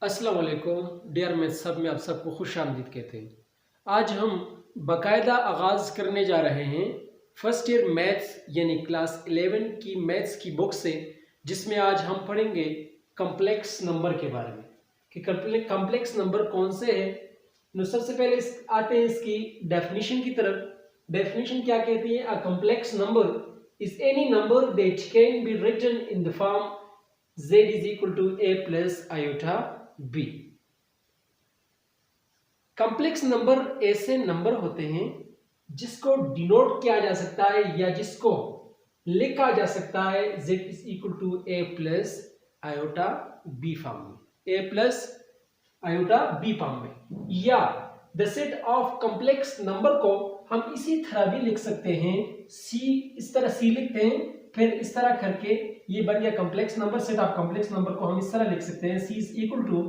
अस्सलाम वालेकुम dear math सब में आप सबको खुश आमदीद कहते हैं। आज हम बाकायदा आगाज़ करने जा रहे हैं फर्स्ट ईयर मैथ्स यानी क्लास 11 की मैथ्स की बुक से, जिसमें आज हम पढ़ेंगे कम्प्लेक्स नंबर के बारे में कि कम्प्लेक्स नंबर कौन से हैं। तो सबसे पहले आते हैं इसकी डेफिनेशन की तरफ। डेफिनेशन क्या कहती है? A complex number is any number that can be written in the form z is equal to a plus iota b। Complex number ऐसे नंबर होते हैं जिसको डिनोट किया जा सकता है या जिसको लिखा जा सकता है z is equal to a plus iota b form में, a plus iota b form में। या the set of complex number को हम इसी तरह भी लिख सकते हैं, c इस तरह c लिखते हैं, फिर इस तरह करके ये बन गया complex number. Set of complex number को हम इस तरह लिख सकते हैं, c is equal to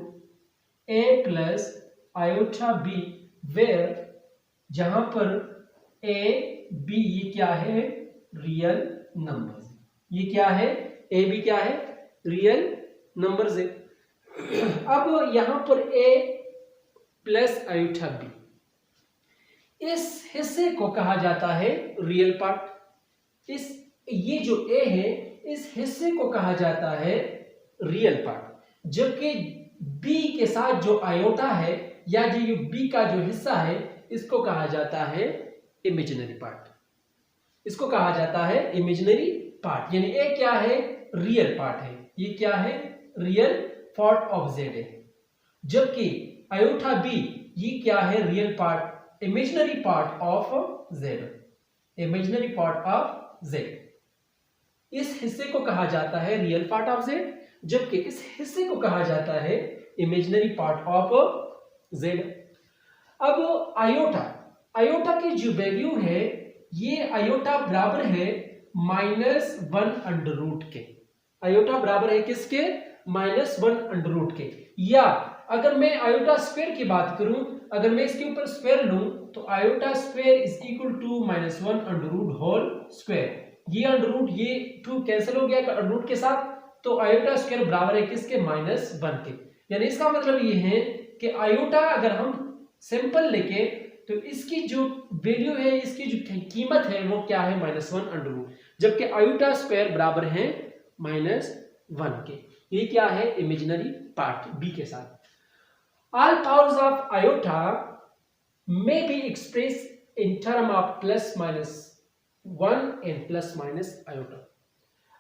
a plus iota b, where जहां पर a b ये क्या है? Real numbers. ये क्या है? a b क्या है? रियल नंबर्स है। अब यहां पर a प्लस आयोटा b, इस हिस्से को कहा जाता है रियल पार्ट। ये जो a है इस हिस्से को कहा जाता है रियल पार्ट, जबकि b के साथ जो आयोटा है या जो b का जो हिस्सा है इसको कहा जाता है इमेजिनरी पार्ट। इसको कहा जाता है इमेजिनरी पार्ट, यानी a क्या है? रियल पार्ट है। ये क्या है? रियल पार्ट ऑफ z है, जबकि आयोटा b ये क्या है? Real part, imaginary part of z। Imaginary part of z, इस हिस्से को कहा जाता है रियल पार्ट ऑफ z, जबकि इस हिस्से को कहा जाता है इमेजिनरी पार्ट ऑफ z। अब आयोटा की जो वैल्यू है, ये आयोटा बराबर है -1 के। आयोटा बराबर है किसके? -1 के। या अगर मैं आयोटा स्क्वायर की बात करूं, अगर मैं इसके ऊपर स्क्वायर लूं तो iota square is equal to -1 whole square. ये अंडर रूट, ये 2 कैंसिल हो गया अंडर रूट के साथ, तो आयोटा स्क्वायर बराबर है किसके? -1 के। यानी इसका मतलब ये है कि आयोटा अगर हम सिंपल लेके तो इसकी जो वैल्यू है, इसकी जो कीमत है वो क्या है? -1 अंडर रूट, जबकि आयोटा स्क्वायर बराबर है -1 के। ये क्या है? इमेजिनरी पार्ट b के साथ। All powers of iota may be express in term of +-1 and +- iota.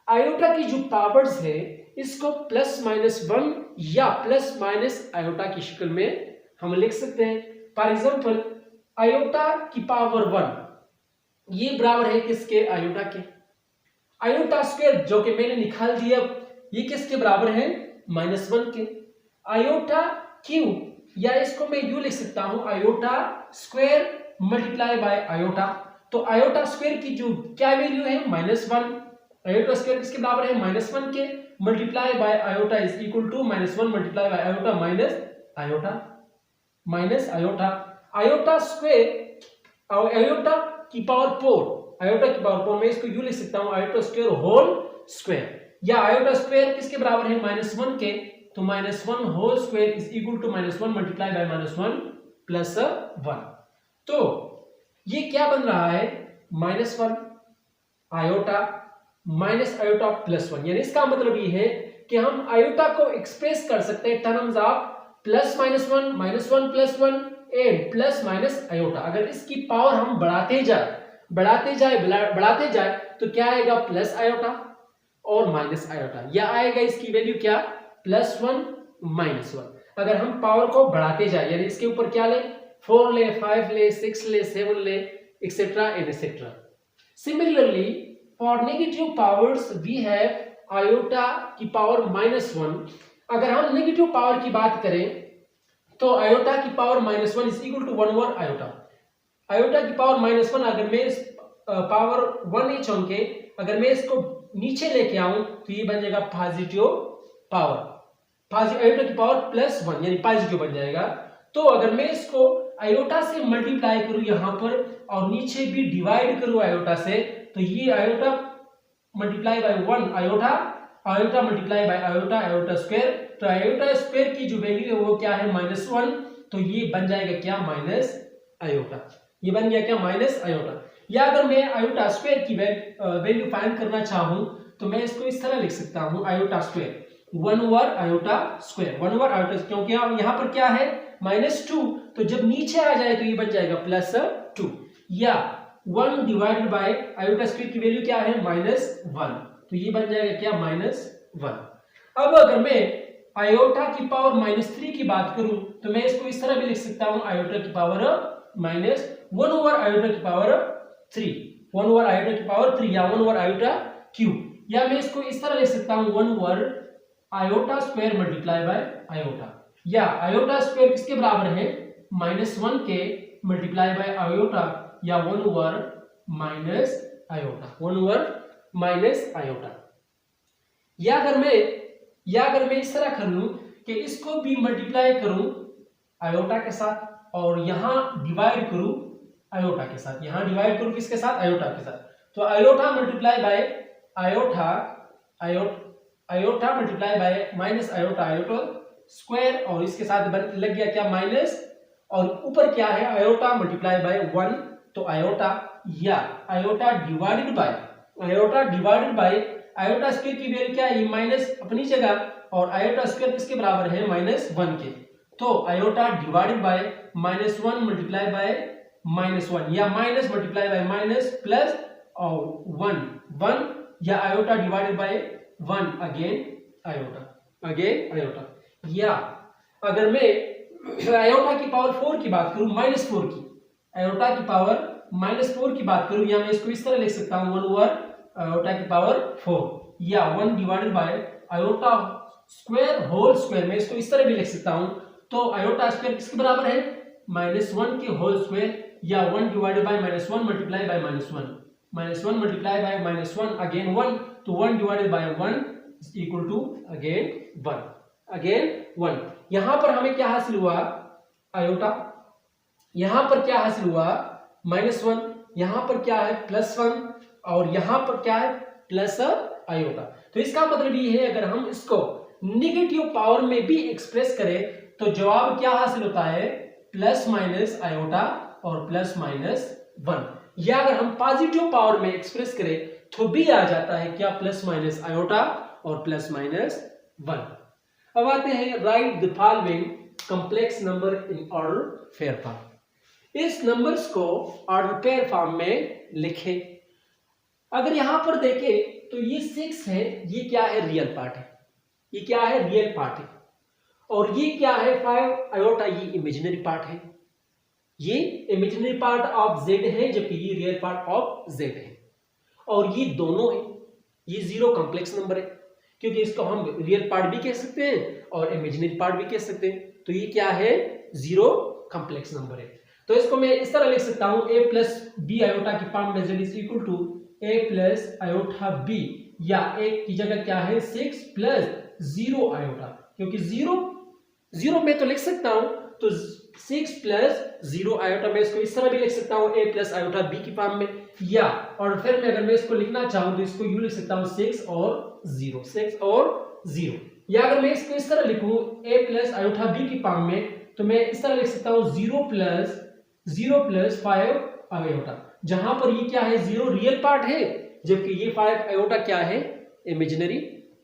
Iota की जो पावर्स है इसको +-1 या +- आयोटा की शक्ल में हम लिख सकते हैं। फॉर एग्जांपल आयोटा की पावर 1 ये बराबर है किसके? आयोटा के। आयोटा स्क्वायर जो कि मैंने निकाल दिया, ये किसके बराबर है? -1 के। आयोटा क्यूब, या इसको मैं यूं लिख सकता हूं, iota square multiply by iota. तो आयोटा स्क्वायर की जो क्या वैल्यू है? -1। आयोटा स्क्वायर किसके बराबर है? -1 के, multiply by iota is equal to -1 multiply by iota minus iota. Iota square और आयोटा की पावर 4, आयोटा की पावर 4 मैं इसको यूं लिख सकता हूं, आयोटा स्क्वायर होल स्क्वायर। या आयोटा स्क्वायर किसके बराबर है? -1 के, तो -1 whole square is equal to -1 multiply by -1 plus 1। तो ये क्या बन रहा है? -1 आयोटा माइनस आयोटा +1। यानी इसका मतलब ये है कि हम आयोटा को एक्सप्रेस कर सकते हैं terms of +-1, -1 +1 and plus iota. अगर इसकी पावर हम बढ़ाते जाए तो क्या आएगा? प्लस आयोटा और माइनस आयोटा, या आएगा इसकी वैल्यू क्या? +1 -1। अगर हम पावर को बढ़ाते जाए, यानी इसके ऊपर क्या ले? 4 ले, 5 ले, 6 ले, 7 ले, etcetera and etcetera. Similarly for negative powers we have iota की पावर -1। अगर हम नेगेटिव पावर की बात करें तो आयोटा की power -1 is equal to 1 over iota. Iota की पावर -1 अगर मैं इस पावर 1 छोड़ के अगर मैं इसको नीचे लेके आऊं तो ये बन जाएगा पॉजिटिव पावर। आयोटा की पावर +1 यानी पॉजिटिव बन जाएगा। तो अगर मैं इसको आयोटा से मल्टीप्लाई करूं यहां पर और नीचे भी डिवाइड करूं आयोटा से, तो ये iota multiply by 1 iota, iota multiply by iota, iota square, तो आयोटा स्क्वायर की जो वैल्यू है वो क्या है -1, तो ये बन जाएगा क्या माइनस आयोटा, ये बन गया क्या माइनस आयोटा। या अगर मैं आयोटा स्क्वायर की वैल्यू फाइंड करना चाहूं तो मैं इसको इस तरह लिख सकता हूं iota square 1 over iota square, 1 over iota, क्योंकि यहाँ पर क्या है -2, तो जब नीचे आ जाए तो ये बन जाएगा +2, या 1 डिवाइडेड बाय आयोटा स्क्वायर की वैल्यू क्या है -1, तो ये बन जाएगा क्या -1। अब अगर मैं आयोटा की पावर -3 की बात करूं तो मैं इसको इस तरह भी लिख सकता हूं आयोटा की पावर -1 ओवर आयोटा की पावर 3, 1 ओवर आयोटा की पावर 3 या 1 ओवर आयोटा क्यूब, या मैं इसको इस तरह लिख सकता हूं 1 over iota square multiply by iota, या आयोटा स्क्वायर किसके बराबर है -1 के मल्टीप्लाई बाय आयोटा, या 1 over minus iota, 1 over minus iota. या अगर मैं इस तरह कर लूं कि इसको भी मल्टीप्लाई करूं आयोटा के साथ और यहां डिवाइड करूं आयोटा के साथ, यहां डिवाइड करूं किसके साथ आयोटा के साथ, तो iota multiply by iota, iota multiply by minus iota, iota square, और इसके साथ लग गया क्या माइनस, और ऊपर क्या है आयोटा मल्टीप्लाई बाय 1, तो आयोटा, या iota divided by iota square की वैल्यू क्या है माइनस अपनी जगह, और आयोटा स्क्वायर किसके बराबर है -1 के, तो iota divided by -1 multiply by -1, या minus multiply by minus plus और 1 या iota divided by 1 again iota. या अगर मैं आयोटा की पावर 4 की बात करूं -4 की, आयोटा की पावर -4 की बात करूं, या मैं इसको इस तरह लिख सकता हूं 1 ओवर आयोटा की पावर 4, या 1 divided by iota square whole square, मैं इसको इस तरह भी लिख सकता हूं, तो आयोटा स्क्वायर किसके बराबर है -1 के होल स्क्वायर, या 1 divided by -1 multiply by -1 multiply by -1 again 1, तो 1 divided by 1 is equal to again 1। यहां पर हमें क्या हासिल हुआ आयोटा, यहां पर क्या हासिल हुआ -1, यहां पर क्या है +1, और यहां पर क्या है प्लस आयोटा। तो इसका मतलब ये है अगर हम इसको नेगेटिव पावर में भी एक्सप्रेस करें तो जवाब क्या हासिल होता है + आयोटा और +1, या अगर हम पॉजिटिव पावर में एक्सप्रेस करें तो भी आ जाता है क्या + आयोटा और +1। अब आते हैं right the following complex number in order pair form. इस नंबर्स को ऑर्डर पेयर फॉर्म में लिखें। अगर यहां पर देखें तो ये 6 है, ये क्या है रियल पार्ट है, ये क्या है रियल पार्ट है, और ये क्या है 5 आयोटा, ये इमेजिनरी पार्ट है, ये इमेजिनरी पार्ट ऑफ z है जबकि ये रियल पार्ट ऑफ z है, और ये दोनों है, ये 0 कॉम्प्लेक्स नंबर है क्योंकि इसको हम रियल पार्ट भी कह सकते हैं और इमेजिनरी पार्ट भी कह सकते हैं, तो ये क्या है 0 कॉम्प्लेक्स नंबर है। तो इसको मैं इस तरह लिख सकता हूं a प्लस बी आयोटा की फॉर्म में z is equal to a plus iota b, या a की जगह क्या है 6 प्लस 0 आयोटा, क्योंकि 0 में तो लिख सकता हूं, तो 6 प्लस 0 आयोटा में इसको इस तरह भी लिख सकता हूं a प्लस आयोटा b की फॉर्म में, या और फिर मैं अगर मैं इसको लिखना चाहूं तो इसको यूं लिख सकता हूं 6 और 0, या अगर मैं इसको इस तरह लिखूं a प्लस आयोटा b की फॉर्म में तो मैं इस तरह लिख सकता हूं 0 प्लस 5 आयोटा, जहां पर ये क्या है 0 रियल पार्ट है जबकि ये 5 आयोटा क्या है इमेजिनरी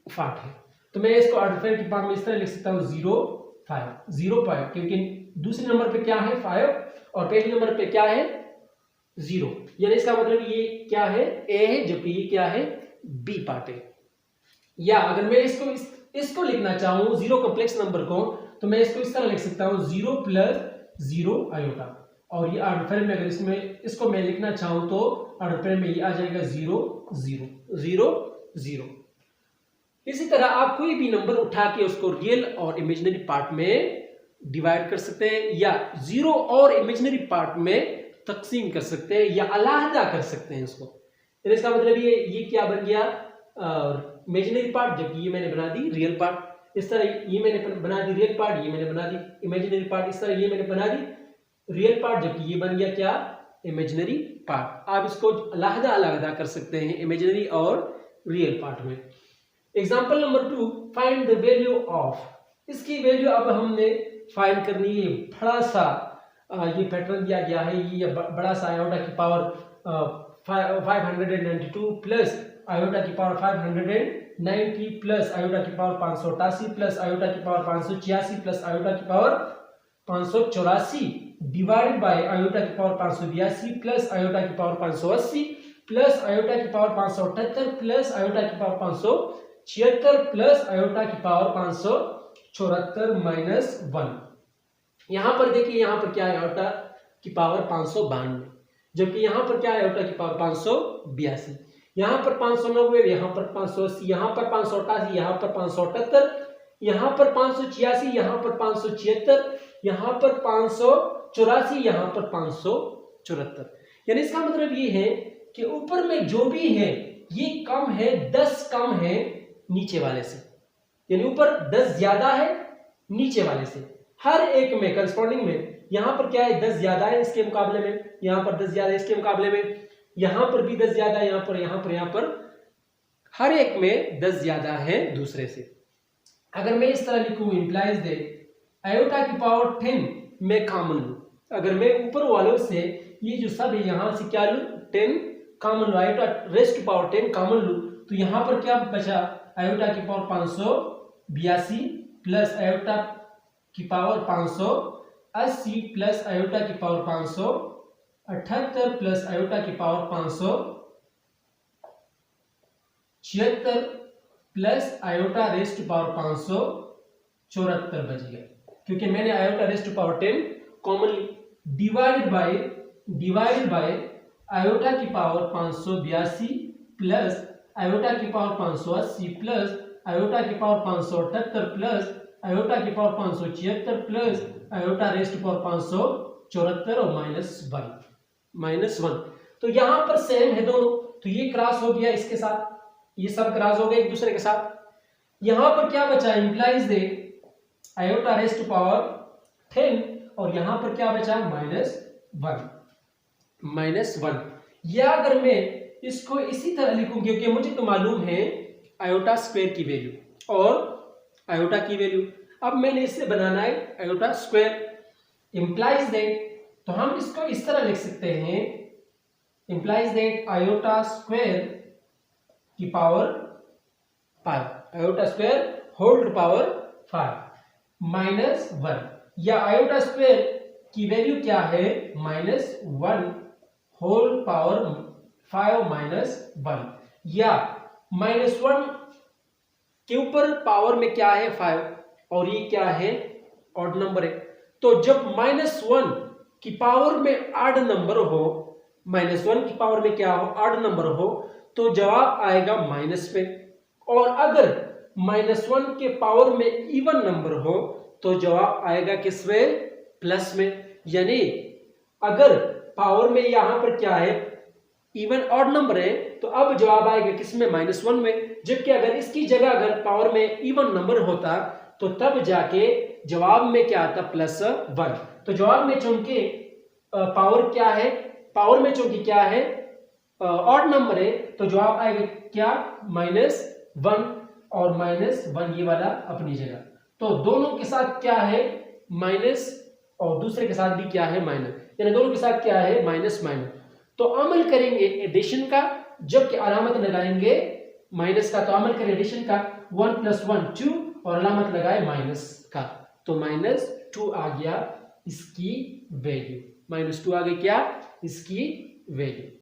पार्ट है। तो मैं इसको आर्टिफिशियल की फॉर्म में इस तरह लिख सकता हूं 0.5 क्योंकि दूसरे नंबर पे क्या है 5 और पहले नंबर पे क्या है 0, यानी इसका मतलब ये क्या है a है जबकि ये क्या है b पार्ट है। या अगर मैं इसको लिखना चाहूं 0 कॉम्प्लेक्स नंबर को तो मैं इसको इस तरह लिख सकता हूं 0 प्लस 0 आयोटा, और ये आर्डर में अगर इसको मैं लिखना चाहूं तो आर्डर में ये आ जाएगा 0 इसी तरह आप कोई भी नंबर उठा के उसको रियल और इमेजिनरी पार्ट में डिवाइड कर सकते हैं, या 0 और इमेजिनरी पार्ट में तकसीम कर सकते हैं, या अलहदा कर सकते हैं इसको। तो इसका मतलब ये क्या बन गया इमेजिनरी पार्ट, जबकि ये मैंने बना दी रियल पार्ट। इस तरह ये मैंने बना दी रियल पार्ट, ये मैंने बना दी इमेजिनरी पार्ट, इस तरह ये मैंने बना दी रियल पार्ट जबकि ये बन गया क्या इमेजिनरी पार्ट। आप इसको अलहदा कर सकते हैं इमेजिनरी और रियल पार्ट में। Example number 2, find the value of इसकी वैल्यू अब हमने फाइंड करनी है। बड़ा सा ये पैटर्न दिया गया है, ये बड़ा सा आयोटा की पावर 592 प्लस आयोटा की पावर 590 प्लस आयोटा की पावर 588 प्लस आयोटा की पावर 586 प्लस आयोटा की पावर 584 डिवाइडेड बाय आयोटा की पावर 582 प्लस आयोटा की पावर 580 प्लस आयोटा की पावर 578 प्लस आयोटा की पावर 576 प्लस आयोटा की पावर 574 माइनस 1। यहां पर देखिए, यहां पर क्या है, आयोटा की पावर 592, जबकि यहां पर क्या है, आयोटा की पावर 582। यहां पर 590, यहां पर 580, यहां पर 588, यहां पर 578, यहां पर 586, यहां पर 576, यहां पर 584, यहां पर 574। यानी इसका मतलब ये है कि ऊपर में जो भी है ये कम है, 10 कम है नीचे वाले से, यानी ऊपर 10 ज्यादा है नीचे वाले से। हर एक में करस्पॉन्डिंग में यहां पर क्या है, 10 ज्यादा है इसके मुकाबले में, यहां पर 10 ज्यादा है इसके मुकाबले में, यहां पर भी 10 ज्यादा है, यहां पर हर एक में 10 ज्यादा है दूसरे से। अगर मैं इस तरह लिखूं, इंप्लाइज दे आयोटा की पावर 10 में कॉमन लूं, अगर मैं ऊपर वालों से ये जो सब है यहां से क्या लूं, 10 कॉमन लूं, iota raise to power 10 common लूं, तो यहां पर क्या बचा, आयोटा की पावर 582 प्लस आयोटा की पावर 580 प्लस आयोटा की पावर 578 प्लस आयोटा की power 576 plus iota raise to power 574 बच गया, क्योंकि मैंने iota raise to power 10 common divided by iota की पावर 582 प्लस आयोटा की पावर 580 प्लस आयोटा की पावर 578 प्लस आयोटा की power 576 plus iota raise to power 574 और माइनस 1। तो यहां पर सेम है दोनों, तो ये क्रॉस हो गया इसके साथ, ये सब क्रॉस हो गए एक दूसरे के साथ। यहां पर क्या बचा, implies the iota raise to power 10 और यहां पर क्या बचा, माइनस 1। या अगर मैं इसको इसी तरह लिखूं, क्योंकि मुझे तो मालूम है आयोटा स्क्वायर की वैल्यू और आयोटा की वैल्यू, अब मैंने इससे बनाना है आयोटा स्क्वायर। इंप्लाइज दैट, तो हम इसको इस तरह लिख सकते हैं, इंप्लाइज दैट आयोटा स्क्वायर की power 5, iota square whole to power 5 minus 1, या आयोटा स्क्वायर की वैल्यू क्या है, -1 होल पावर 5 माइनस 1, या -1 के ऊपर पावर में क्या है 5 और ये क्या है ऑड नंबर है, तो जब -1 की पावर में ऑड नंबर हो, -1 की पावर में क्या हो, ऑड नंबर हो, तो जवाब आएगा माइनस पे, और अगर -1 के पावर में इवन नंबर हो तो जवाब आएगा किसमें, प्लस में। यानी अगर पावर में यहां पर क्या है, इवन ऑड नंबर है, तो अब जवाब आएगा किसमें, -1 में। जबकि अगर इसकी जगह अगर पावर में इवन नंबर होता तो तब जाके जवाब में क्या आता, +1। तो जवाब में चूंकि पावर क्या है, पावर में चूंकि क्या है ऑड नंबर है, तो जवाब आएगा क्या, -1 और -1 ये वाला अपनी जगह। तो दोनों के साथ क्या है माइनस और दूसरे के साथ भी क्या है माइनस, यानी दोनों के साथ क्या है माइनस। तो अमल करेंगे एडिशन का, जबकि अलामत लगाएंगे माइनस का, तो अमल करें एडिशन का, 1 + 1 2 और अलामत लगाए माइनस का, तो -2 आ गया इसकी वैल्यू, -2 आ गई क्या इसकी वैल्यू।